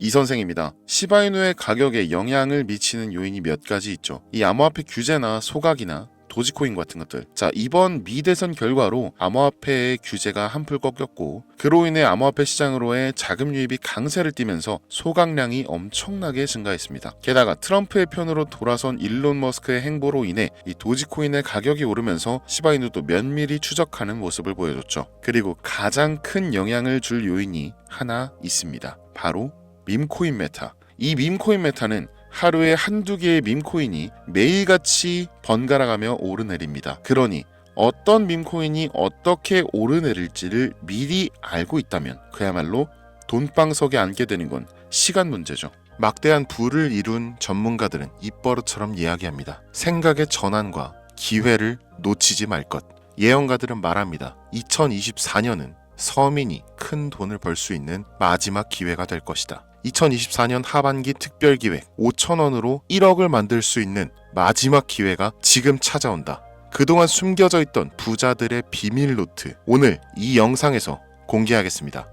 이 선생입니다. 시바이누의 가격에 영향을 미치는 요인이 몇 가지 있죠. 이 암호화폐 규제나 소각이나 도지코인 같은 것들. 자, 이번 미 대선 결과로 암호화폐의 규제가 한풀 꺾였고 그로 인해 암호화폐 시장으로의 자금 유입이 강세를 띠면서 소각량이 엄청나게 증가했습니다. 게다가 트럼프의 편으로 돌아선 일론 머스크의 행보로 인해 이 도지코인의 가격이 오르면서 시바이누도 면밀히 추적하는 모습을 보여줬죠. 그리고 가장 큰 영향을 줄 요인이 하나 있습니다. 바로 밈코인 메타. 이 밈코인 메타는 하루에 한두 개의 밈코인이 매일같이 번갈아가며 오르내립니다. 그러니 어떤 밈코인이 어떻게 오르내릴지를 미리 알고 있다면 그야말로 돈방석에 앉게 되는 건 시간 문제죠. 막대한 부를 이룬 전문가들은 입버릇처럼 이야기합니다. 생각의 전환과 기회를 놓치지 말 것. 예언가들은 말합니다. 2024년은 서민이 큰 돈을 벌 수 있는 마지막 기회가 될 것이다. 2024년 하반기 특별기획 5,000원으로 1억을 만들 수 있는 마지막 기회가 지금 찾아온다. 그동안 숨겨져 있던 부자들의 비밀 노트, 오늘 이 영상에서 공개하겠습니다.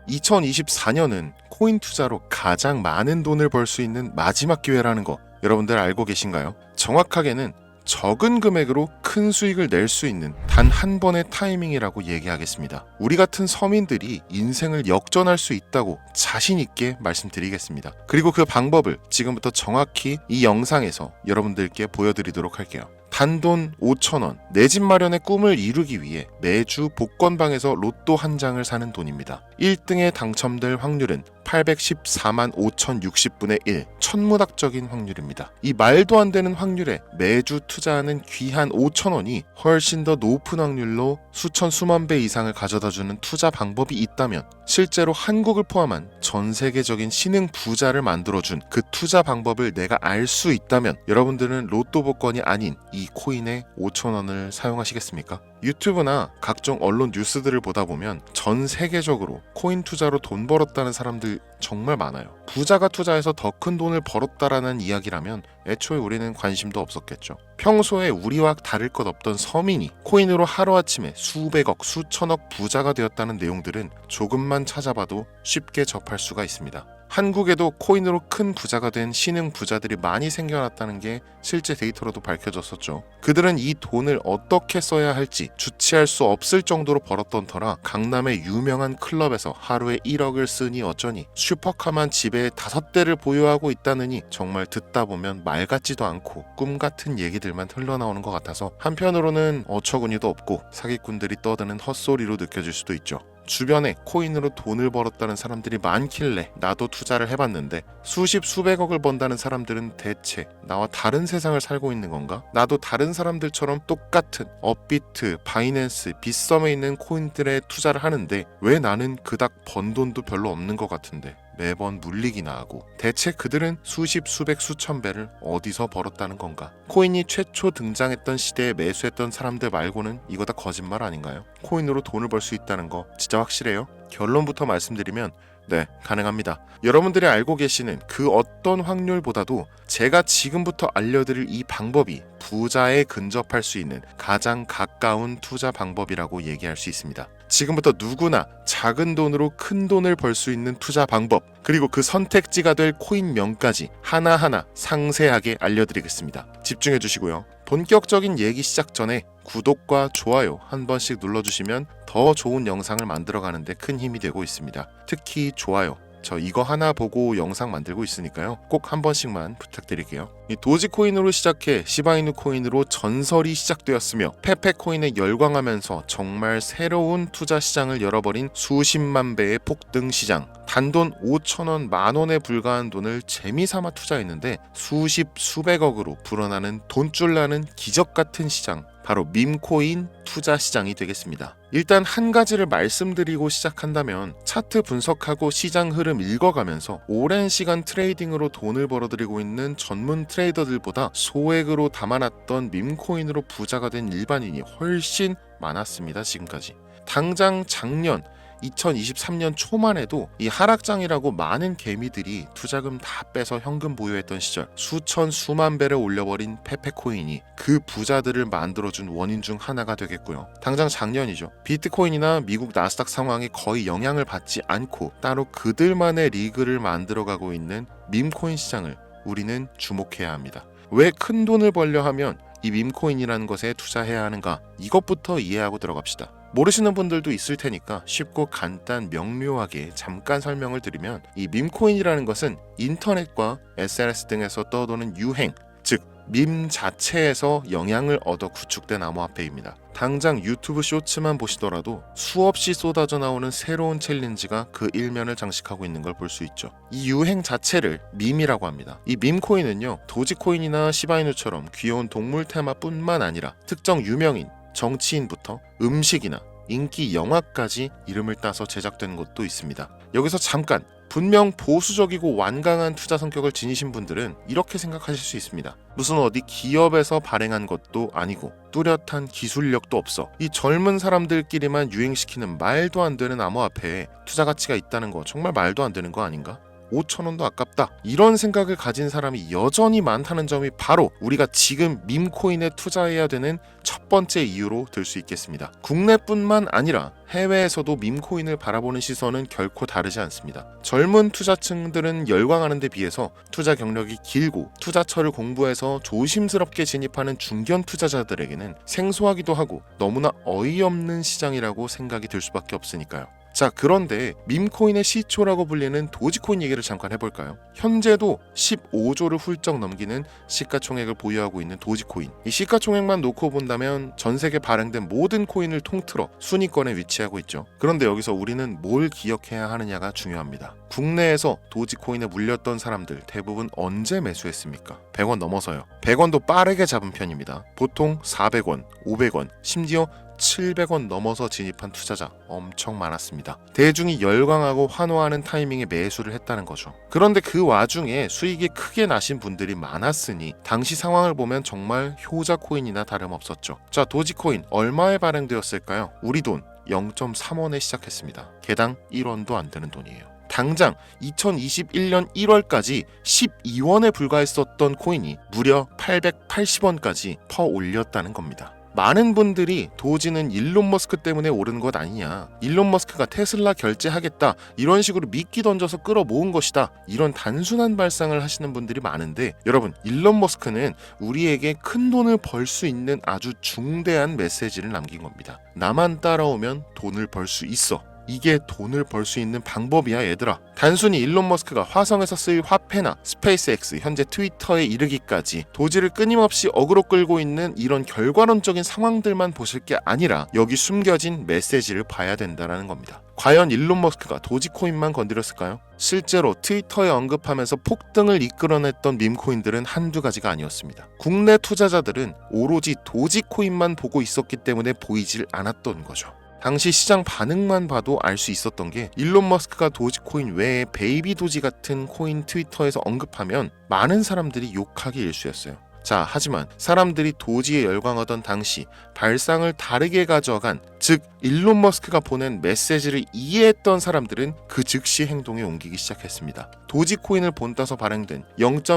(2024년은) 코인 투자로 가장 많은 돈을 벌 수 있는 마지막 기회라는 거 여러분들 알고 계신가요? 정확하게는 적은 금액으로 큰 수익을 낼 수 있는 단 한 번의 타이밍이라고 얘기하겠습니다. 우리 같은 서민들이 인생을 역전할 수 있다고 자신 있게 말씀드리겠습니다. 그리고 그 방법을 지금부터 정확히 이 영상에서 여러분들께 보여드리도록 할게요. 단돈 5,000원, 내 집 마련의 꿈을 이루기 위해 매주 복권방에서 로또 한 장을 사는 돈입니다. 1등에 당첨될 확률은 814만 5,060분의 1, 천문학적인 확률입니다. 이 말도 안 되는 확률에 매주 투자하는 귀한 5,000원이 훨씬 더 높은 확률로 수천 수만 배 이상을 가져다주는 투자 방법이 있다면 실제로 한국을 포함한 전 세계적인 신흥 부자를 만들어준 그 투자 방법을 내가 알 수 있다면 여러분들은 로또 복권이 아닌 이 코인의 5,000원을 사용하시겠습니까? 유튜브나 각종 언론 뉴스들을 보다 보면 전 세계적으로 코인 투자로 돈 벌었다는 사람들 정말 많아요. 부자가 투자해서 더 큰 돈을 벌었다라는 이야기라면 애초에 우리는 관심도 없었겠죠. 평소에 우리와 다를 것 없던 서민이 코인으로 하루아침에 수백억, 수천억 부자가 되었다는 내용들은 조금만 찾아봐도 쉽게 접할 수가 있습니다. 한국에도 코인으로 큰 부자가 된 신흥 부자들이 많이 생겨났다는 게 실제 데이터로도 밝혀졌었죠. 그들은 이 돈을 어떻게 써야 할지 주체할 수 없을 정도로 벌었던 터라 강남의 유명한 클럽에서 하루에 1억을 쓰니 어쩌니 슈퍼카만 집에 5대를 보유하고 있다느니 정말 듣다 보면 말 같지도 않고 꿈 같은 얘기들만 흘러나오는 것 같아서 한편으로는 어처구니도 없고 사기꾼들이 떠드는 헛소리로 느껴질 수도 있죠. 주변에 코인으로 돈을 벌었다는 사람들이 많길래 나도 투자를 해봤는데 수십 수백억을 번다는 사람들은 대체 나와 다른 세상을 살고 있는 건가? 나도 다른 사람들처럼 똑같은 업비트, 바이낸스, 빗썸에 있는 코인들에 투자를 하는데 왜 나는 그닥 번 돈도 별로 없는 것 같은데 매번 물리기나 하고 대체 그들은 수십 수백 수천 배를 어디서 벌었다는 건가? 코인이 최초 등장했던 시대에 매수했던 사람들 말고는 이거 다 거짓말 아닌가요? 코인으로 돈을 벌 수 있다는 거 진짜 확실해요? 결론부터 말씀드리면 네, 가능합니다. 여러분들이 알고 계시는 그 어떤 확률보다도 제가 지금부터 알려드릴 이 방법이 부자에 근접할 수 있는 가장 가까운 투자 방법이라고 얘기할 수 있습니다. 지금부터 누구나 작은 돈으로 큰 돈을 벌 수 있는 투자 방법, 그리고 그 선택지가 될 코인명까지 하나하나 상세하게 알려드리겠습니다. 집중해 주시고요. 본격적인 얘기 시작 전에 구독과 좋아요 한 번씩 눌러주시면 더 좋은 영상을 만들어가는데 큰 힘이 되고 있습니다. 특히 좋아요. 저 이거 하나 보고 영상 만들고 있으니까요. 꼭 한 번씩만 부탁드릴게요. 이 도지코인으로 시작해 시바이누 코인으로 전설이 시작되었으며 페페코인에 열광하면서 정말 새로운 투자 시장을 열어버린 수십만 배의 폭등 시장. 단돈 5,000원, 만원에 불과한 돈을 재미삼아 투자했는데 수십 수백억으로 불어나는 돈줄 나는 기적 같은 시장. 바로 밈코인 투자 시장이 되겠습니다. 일단 한 가지를 말씀드리고 시작한다면 차트 분석하고 시장 흐름 읽어가면서 오랜 시간 트레이딩으로 돈을 벌어들이고 있는 전문 트레이더들보다 소액으로 담아놨던 밈코인으로 부자가 된 일반인이 훨씬 많았습니다. 지금까지. 당장 작년 2023년 초만 해도 이 하락장이라고 많은 개미들이 투자금 다 빼서 현금 보유했던 시절 수천 수만 배를 올려버린 페페코인이 그 부자들을 만들어준 원인 중 하나가 되겠고요. 당장 작년이죠. 비트코인이나 미국 나스닥 상황에 거의 영향을 받지 않고 따로 그들만의 리그를 만들어가고 있는 밈코인 시장을 우리는 주목해야 합니다. 왜 큰 돈을 벌려 하면 이 밈코인이라는 것에 투자해야 하는가? 이것부터 이해하고 들어갑시다. 모르시는 분들도 있을 테니까 쉽고 간단 명료하게 잠깐 설명을 드리면 이 밈코인이라는 것은 인터넷과 SNS 등에서 떠도는 유행, 즉 밈 자체에서 영향을 얻어 구축된 암호화폐입니다. 당장 유튜브 쇼츠만 보시더라도 수없이 쏟아져 나오는 새로운 챌린지가 그 일면을 장식하고 있는 걸 볼 수 있죠. 이 유행 자체를 밈이라고 합니다. 이 밈코인은요, 도지코인이나 시바이누처럼 귀여운 동물 테마뿐만 아니라 특정 유명인, 정치인부터 음식이나 인기 영화까지 이름을 따서 제작된 것도 있습니다. 여기서 잠깐, 분명 보수적이고 완강한 투자 성격을 지니신 분들은 이렇게 생각하실 수 있습니다. 무슨 어디 기업에서 발행한 것도 아니고 뚜렷한 기술력도 없어 이 젊은 사람들끼리만 유행시키는 말도 안 되는 암호화폐에 투자 가치가 있다는 거 정말 말도 안 되는 거 아닌가? 5,000원도 아깝다. 이런 생각을 가진 사람이 여전히 많다는 점이 바로 우리가 지금 밈코인에 투자해야 되는 첫 번째 이유로 들 수 있겠습니다. 국내뿐만 아니라 해외에서도 밈코인을 바라보는 시선은 결코 다르지 않습니다. 젊은 투자층들은 열광하는 데 비해서 투자 경력이 길고 투자처를 공부해서 조심스럽게 진입하는 중견 투자자들에게는 생소하기도 하고 너무나 어이없는 시장이라고 생각이 들 수밖에 없으니까요. 자, 그런데 밈코인의 시초라고 불리는 도지코인 얘기를 잠깐 해볼까요? 현재도 15조를 훌쩍 넘기는 시가총액을 보유하고 있는 도지코인. 이 시가총액만 놓고 본다면 전 세계 발행된 모든 코인을 통틀어 순위권에 위치하고 있죠. 그런데 여기서 우리는 뭘 기억해야 하느냐가 중요합니다. 국내에서 도지코인에 물렸던 사람들 대부분 언제 매수했습니까? 100원 넘어서요. 100원도 빠르게 잡은 편입니다. 보통 400원, 500원, 심지어 700원 넘어서 진입한 투자자 엄청 많았습니다. 대중이 열광하고 환호하는 타이밍에 매수를 했다는 거죠. 그런데 그 와중에 수익이 크게 나신 분들이 많았으니 당시 상황을 보면 정말 효자 코인이나 다름없었죠. 자, 도지코인 얼마에 발행되었을까요? 우리 돈 0.3원에 시작했습니다. 개당 1원도 안 되는 돈이에요. 당장 2021년 1월까지 12원에 불과했었던 코인이 무려 880원까지 퍼 올렸다는 겁니다. 많은 분들이 도지는 일론 머스크 때문에 오른 것 아니냐, 일론 머스크가 테슬라 결제하겠다 이런 식으로 미끼 던져서 끌어모은 것이다, 이런 단순한 발상을 하시는 분들이 많은데, 여러분, 일론 머스크는 우리에게 큰 돈을 벌 수 있는 아주 중대한 메시지를 남긴 겁니다. 나만 따라오면 돈을 벌 수 있어. 이게 돈을 벌 수 있는 방법이야, 얘들아. 단순히 일론 머스크가 화성에서 쓸 화폐나 스페이스X, 현재 트위터에 이르기까지 도지를 끊임없이 어그로 끌고 있는 이런 결과론적인 상황들만 보실 게 아니라 여기 숨겨진 메시지를 봐야 된다는 겁니다. 과연 일론 머스크가 도지코인만 건드렸을까요? 실제로 트위터에 언급하면서 폭등을 이끌어냈던 밈코인들은 한두 가지가 아니었습니다. 국내 투자자들은 오로지 도지코인만 보고 있었기 때문에 보이질 않았던 거죠. 당시 시장 반응만 봐도 알 수 있었던 게, 일론 머스크가 도지코인 외에 베이비 도지 같은 코인 트위터에서 언급하면 많은 사람들이 욕하기 일쑤였어요. 자, 하지만 사람들이 도지에 열광하던 당시 발상을 다르게 가져간, 즉 일론 머스크가 보낸 메시지를 이해했던 사람들은 그 즉시 행동에 옮기기 시작했습니다. 도지코인을 본따서 발행된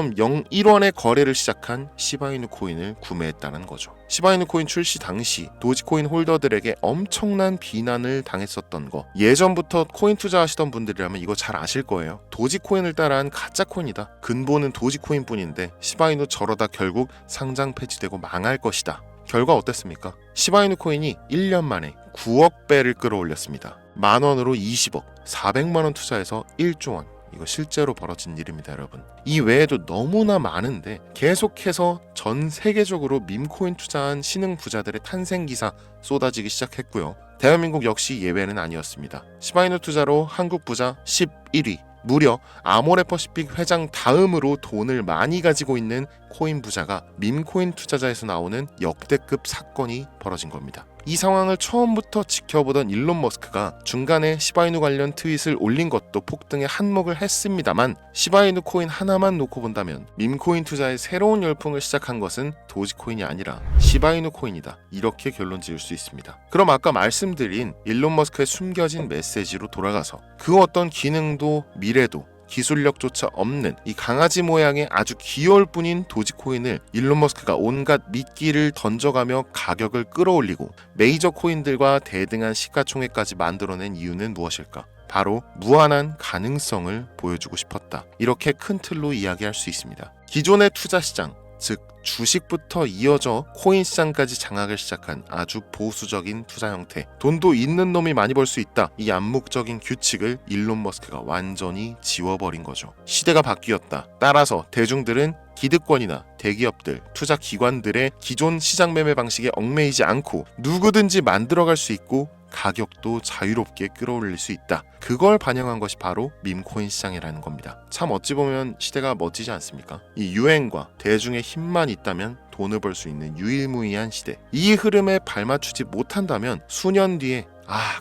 0.01원의 거래를 시작한 시바이누 코인을 구매했다는 거죠. 시바이누 코인 출시 당시 도지코인 홀더들에게 엄청난 비난을 당했었던 거, 예전부터 코인 투자하시던 분들이라면 이거 잘 아실 거예요. 도지코인을 따라한 가짜 코인이다. 근본은 도지코인 뿐인데 시바이누 저러다 결국 상장 폐지되고 망할 것이다. 결과 어땠습니까? 시바이누 코인이 1년 만에 9억 배를 끌어올렸습니다. 만원으로 20억, 400만원 투자해서 1조 원. 이거 실제로 벌어진 일입니다, 여러분. 이 외에도 너무나 많은데 계속해서 전 세계적으로 밈코인 투자한 신흥 부자들의 탄생 기사 쏟아지기 시작했고요. 대한민국 역시 예외는 아니었습니다. 시바이누 투자로 한국 부자 11위, 무려 아모레퍼시픽 회장 다음으로 돈을 많이 가지고 있는 코인 부자가 밈코인 투자자에서 나오는 역대급 사건이 벌어진 겁니다. 이 상황을 처음부터 지켜보던 일론 머스크가 중간에 시바이누 관련 트윗을 올린 것도 폭등에 한몫을 했습니다만, 시바이누 코인 하나만 놓고 본다면 밈코인 투자의 새로운 열풍을 시작한 것은 도지코인이 아니라 시바이누 코인이다, 이렇게 결론 지을 수 있습니다. 그럼 아까 말씀드린 일론 머스크의 숨겨진 메시지로 돌아가서 그 어떤 기능도 미래도 기술력조차 없는 이 강아지 모양의 아주 귀여울 뿐인 도지코인을 일론 머스크가 온갖 미끼를 던져가며 가격을 끌어올리고 메이저 코인들과 대등한 시가총액까지 만들어낸 이유는 무엇일까? 바로 무한한 가능성을 보여주고 싶었다, 이렇게 큰 틀로 이야기할 수 있습니다. 기존의 투자 시장, 즉 주식부터 이어져 코인 시장까지 장악을 시작한 아주 보수적인 투자 형태, 돈도 있는 놈이 많이 벌 수 있다, 이 암묵적인 규칙을 일론 머스크가 완전히 지워버린 거죠. 시대가 바뀌었다. 따라서 대중들은 기득권이나 대기업들, 투자 기관들의 기존 시장 매매 방식에 얽매이지 않고 누구든지 만들어갈 수 있고 가격도 자유롭게 끌어올릴 수 있다. 그걸 반영한 것이 바로 밈코인 시장이라는 겁니다. 참 어찌 보면 시대가 멋지지 않습니까? 이 유행과 대중의 힘만 있다면 돈을 벌 수 있는 유일무이한 시대. 이 흐름에 발맞추지 못한다면 수년 뒤에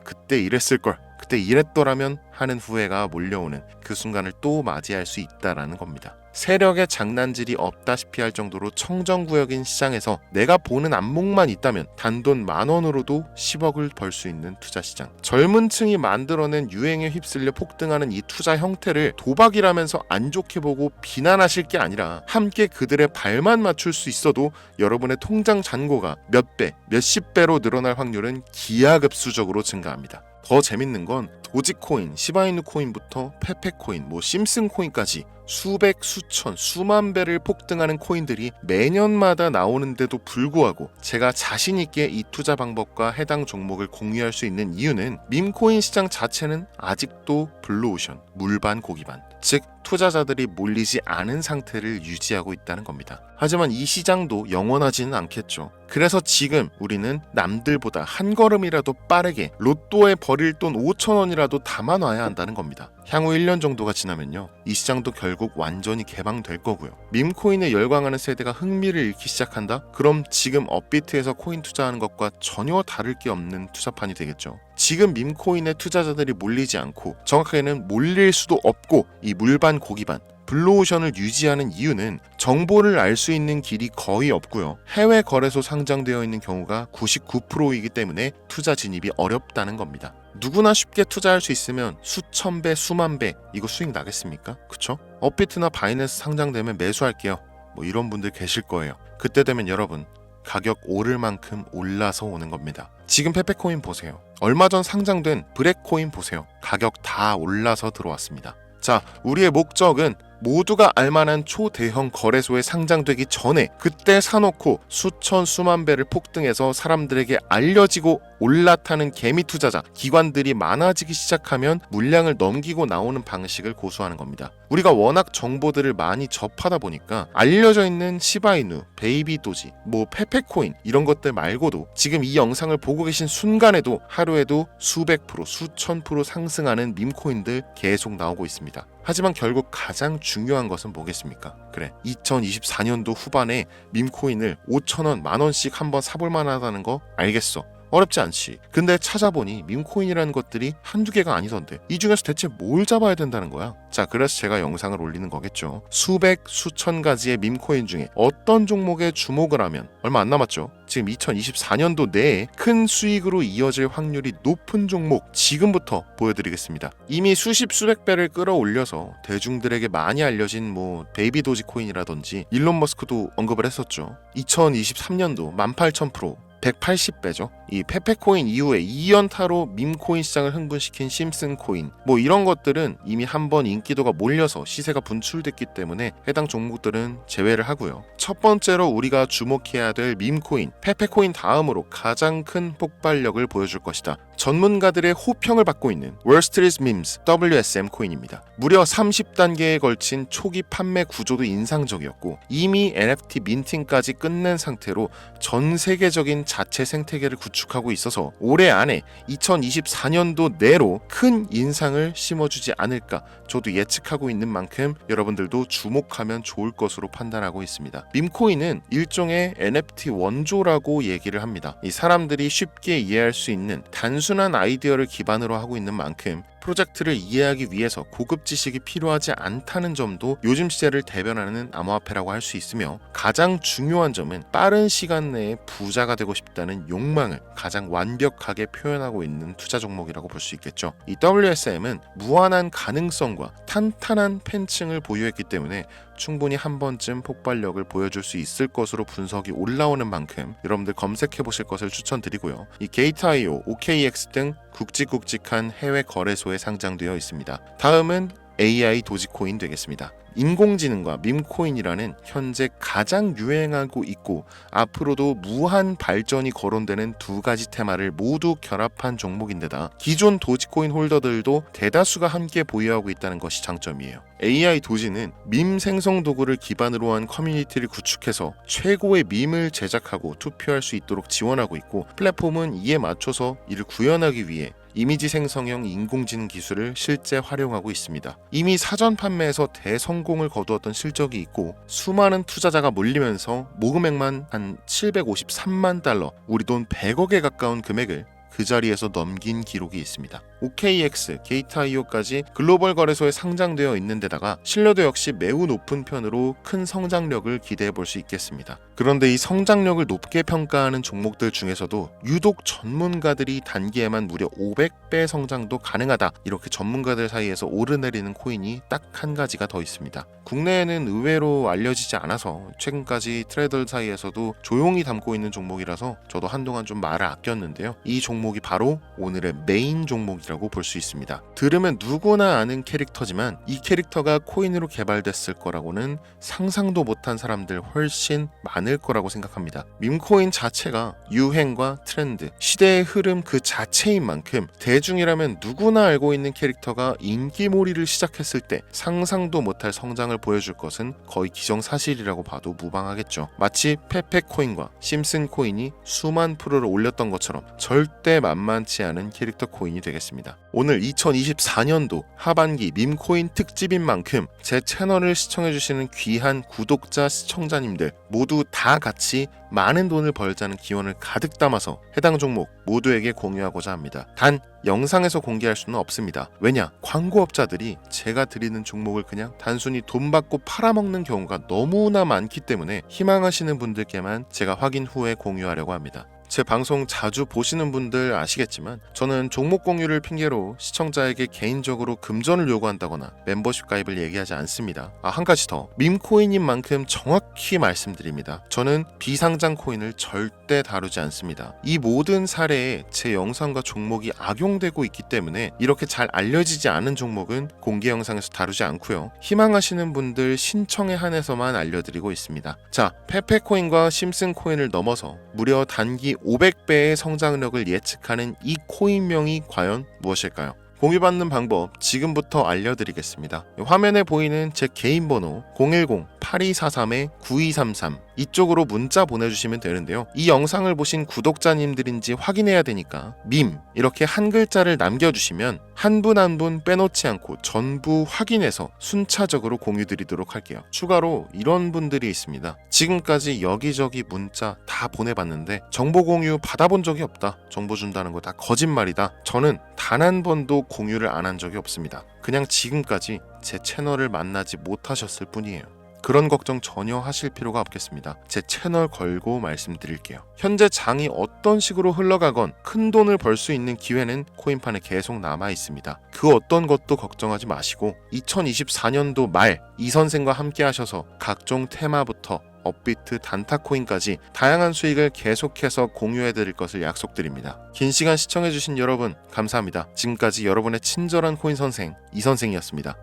그때 이랬을걸, 그때 이랬더라면 하는 후회가 몰려오는 그 순간을 또 맞이할 수 있다라는 겁니다. 세력의 장난질이 없다시피 할 정도로 청정구역인 시장에서 내가 보는 안목만 있다면 단돈 10,000원으로도 10억을 벌 수 있는 투자 시장. 젊은 층이 만들어낸 유행에 휩쓸려 폭등하는 이 투자 형태를 도박이라면서 안 좋게 보고 비난하실 게 아니라 함께 그들의 발만 맞출 수 있어도 여러분의 통장 잔고가 몇 배, 몇십 배로 늘어날 확률은 기하급수적으로 증가합니다. 더 재밌는 건 도지코인, 시바이누 코인부터 페페코인, 심슨코인까지 수백, 수천, 수만 배를 폭등하는 코인들이 매년마다 나오는데도 불구하고 제가 자신있게 이 투자 방법과 해당 종목을 공유할 수 있는 이유는 밈코인 시장 자체는 아직도 블루오션, 물반 고기반, 즉 투자자들이 몰리지 않은 상태를 유지하고 있다는 겁니다. 하지만 이 시장도 영원하지는 않겠죠. 그래서 지금 우리는 남들보다 한 걸음이라도 빠르게 로또에 버릴 돈 5,000원이라도 담아놔야 한다는 겁니다. 향후 1년 정도가 지나면요, 이 시장도 결국 완전히 개방될 거고요. 밈코인에 열광하는 세대가 흥미를 잃기 시작한다? 그럼 지금 업비트에서 코인 투자하는 것과 전혀 다를 게 없는 투자판이 되겠죠. 지금 밈코인에 투자자들이 몰리지 않고, 정확하게는 몰릴 수도 없고, 이 물반 고기반 블루오션을 유지하는 이유는 정보를 알 수 있는 길이 거의 없고요. 해외 거래소 상장되어 있는 경우가 99%이기 때문에 투자 진입이 어렵다는 겁니다. 누구나 쉽게 투자할 수 있으면 수천 배, 수만 배 이거 수익 나겠습니까? 그쵸? 업비트나 바이낸스 상장되면 매수할게요, 이런 분들 계실 거예요. 그때 되면 여러분, 가격 오를 만큼 올라서 오는 겁니다. 지금 페페코인 보세요. 얼마 전 상장된 브렉코인 보세요. 가격 다 올라서 들어왔습니다. 자, 우리의 목적은 모두가 알만한 초대형 거래소에 상장되기 전에 그때 사놓고 수천 수만 배를 폭등해서 사람들에게 알려지고 올라타는 개미 투자자, 기관들이 많아지기 시작하면 물량을 넘기고 나오는 방식을 고수하는 겁니다. 우리가 워낙 정보들을 많이 접하다 보니까 알려져 있는 시바이누, 베이비도지, 페페코인 이런 것들 말고도 지금 이 영상을 보고 계신 순간에도 하루에도 수백 프로, 수천 프로 상승하는 밈코인들 계속 나오고 있습니다. 하지만 결국 가장 중요한 것은 뭐겠습니까? 그래, 2024년도 후반에 밈코인을 5,000원, 10,000원씩 한번 사볼 만하다는 거 알겠어. 어렵지 않지. 근데 찾아보니 밈코인이라는 것들이 한두 개가 아니던데 이 중에서 대체 뭘 잡아야 된다는 거야? 자, 그래서 제가 영상을 올리는 거겠죠. 수백, 수천 가지의 밈코인 중에 어떤 종목에 주목을 하면, 얼마 안 남았죠? 지금 2024년도 내에 큰 수익으로 이어질 확률이 높은 종목 지금부터 보여드리겠습니다. 이미 수십 수백 배를 끌어올려서 대중들에게 많이 알려진 베이비 도지코인이라든지 일론 머스크도 언급을 했었죠. 2023년도 18,000%, 180배죠. 이 페페코인 이후에 2연타로 밈코인 시장을 흥분시킨 심슨코인, 이런 것들은 이미 한번 인기도가 몰려서 시세가 분출됐기 때문에 해당 종목들은 제외를 하고요. 첫 번째로 우리가 주목해야 될 밈코인, 페페코인 다음으로 가장 큰 폭발력을 보여줄 것이다. 전문가들의 호평을 받고 있는 월스트리트 밈스 WSM 코인입니다. 무려 30단계에 걸친 초기 판매 구조도 인상적이었고 이미 NFT 민팅까지 끝낸 상태로 전 세계적인 자체 생태계를 구축하고 있어서 올해 안에 2024년도 내로 큰 인상을 심어주지 않을까 저도 예측하고 있는 만큼 여러분들도 주목하면 좋을 것으로 판단하고 있습니다. 밈코인은 일종의 NFT 원조라고 얘기를 합니다. 이 사람들이 쉽게 이해할 수 있는 단순한 아이디어를 기반으로 하고 있는 만큼 프로젝트를 이해하기 위해서 고급 지식이 필요하지 않다는 점도 요즘 시대를 대변하는 암호화폐라고 할 수 있으며 가장 중요한 점은 빠른 시간 내에 부자가 되고 싶다는 욕망을 가장 완벽하게 표현하고 있는 투자 종목이라고 볼 수 있겠죠. 이 WSM은 무한한 가능성과 탄탄한 팬층을 보유했기 때문에 충분히 한 번쯤 폭발력을 보여줄 수 있을 것으로 분석이 올라오는 만큼 여러분들 검색해 보실 것을 추천드리고요. 이 게이트.io, OKX 등 굵직굵직한 해외 거래소에 상장되어 있습니다. 다음은 AI 도지코인 되겠습니다. 인공지능과 밈코인이라는 현재 가장 유행하고 있고 앞으로도 무한 발전이 거론되는 두 가지 테마를 모두 결합한 종목인데다 기존 도지코인 홀더들도 대다수가 함께 보유하고 있다는 것이 장점이에요. AI 도지는 밈 생성 도구를 기반으로 한 커뮤니티를 구축해서 최고의 밈을 제작하고 투표할 수 있도록 지원하고 있고 플랫폼은 이에 맞춰서 이를 구현하기 위해 이미지 생성형 인공지능 기술을 실제 활용하고 있습니다. 이미 사전 판매에서 대성공을 거두었던 실적이 있고 수많은 투자자가 몰리면서 모금액만 한 753만 달러, 우리 돈 100억에 가까운 금액을 그 자리에서 넘긴 기록이 있습니다. OKX, 게이트.io까지 글로벌 거래소에 상장되어 있는 데다가 신뢰도 역시 매우 높은 편으로 큰 성장력을 기대해 볼 수 있겠습니다. 그런데 이 성장력을 높게 평가하는 종목들 중에서도 유독 전문가들이 단기에만 무려 500배 성장도 가능하다 이렇게 전문가들 사이에서 오르내리는 코인이 딱 한 가지가 더 있습니다. 국내에는 의외로 알려지지 않아서 최근까지 트레이더 사이에서도 조용히 담고 있는 종목이라서 저도 한동안 좀 말을 아꼈는데요. 이 종목이 바로 오늘의 메인 종목이라고 볼 수 있습니다. 들으면 누구나 아는 캐릭터지만 이 캐릭터가 코인으로 개발됐을 거라고는 상상도 못한 사람들 훨씬 많을 거라고 생각합니다. 밈코인 자체가 유행과 트렌드, 시대의 흐름 그 자체인 만큼 대중이라면 누구나 알고 있는 캐릭터가 인기몰이를 시작했을 때 상상도 못할 성장을 보여줄 것은 거의 기정사실이라고 봐도 무방하겠죠. 마치 페페코인과 심슨코인이 수만 프로를 올렸던 것처럼 절대 만만치 않은 캐릭터 코인이 되겠습니다. 오늘 2024년도 하반기 밈코인 특집인 만큼 제 채널을 시청해주시는 귀한 구독자, 시청자님들 모두 다 같이 많은 돈을 벌자는 기원을 가득 담아서 해당 종목 모두에게 공유하고자 합니다. 단 영상에서 공개할 수는 없습니다. 왜냐? 광고업자들이 제가 드리는 종목을 그냥 단순히 돈 받고 팔아먹는 경우가 너무나 많기 때문에 희망하시는 분들께만 제가 확인 후에 공유하려고 합니다. 제 방송 자주 보시는 분들 아시겠지만 저는 종목 공유를 핑계로 시청자에게 개인적으로 금전을 요구한다거나 멤버십 가입을 얘기하지 않습니다. 한 가지 더, 밈코인인 만큼 정확히 말씀드립니다. 저는 비상장 코인을 절대 다루지 않습니다. 이 모든 사례에 제 영상과 종목이 악용되고 있기 때문에 이렇게 잘 알려지지 않은 종목은 공개 영상에서 다루지 않고요. 희망하시는 분들 신청에 한해서만 알려드리고 있습니다. 자, 페페코인과 심슨코인을 넘어서 무려 단기 500배의 성장력을 예측하는 이 코인명이 과연 무엇일까요? 공유받는 방법 지금부터 알려드리겠습니다. 화면에 보이는 제 개인 번호 010-8243-9233 이쪽으로 문자 보내주시면 되는데요. 이 영상을 보신 구독자님들인지 확인해야 되니까 밈 이렇게 한 글자를 남겨주시면 한 분 한 분 빼놓지 않고 전부 확인해서 순차적으로 공유드리도록 할게요. 추가로 이런 분들이 있습니다. 지금까지 여기저기 문자 다 보내봤는데 정보 공유 받아본 적이 없다. 정보 준다는 거 다 거짓말이다. 저는 단 한 번도 공유를 안 한 적이 없습니다. 그냥 지금까지 제 채널을 만나지 못하셨을 뿐이에요. 그런 걱정 전혀 하실 필요가 없겠습니다. 제 채널 걸고 말씀드릴게요. 현재 장이 어떤 식으로 흘러가건 큰 돈을 벌 수 있는 기회는 코인판에 계속 남아 있습니다. 그 어떤 것도 걱정하지 마시고 2024년도 말 이 선생과 함께 하셔서 각종 테마부터 업비트, 단타코인까지 다양한 수익을 계속해서 공유해드릴 것을 약속드립니다. 긴 시간 시청해주신 여러분 감사합니다. 지금까지 여러분의 친절한 코인 선생 이선생이었습니다.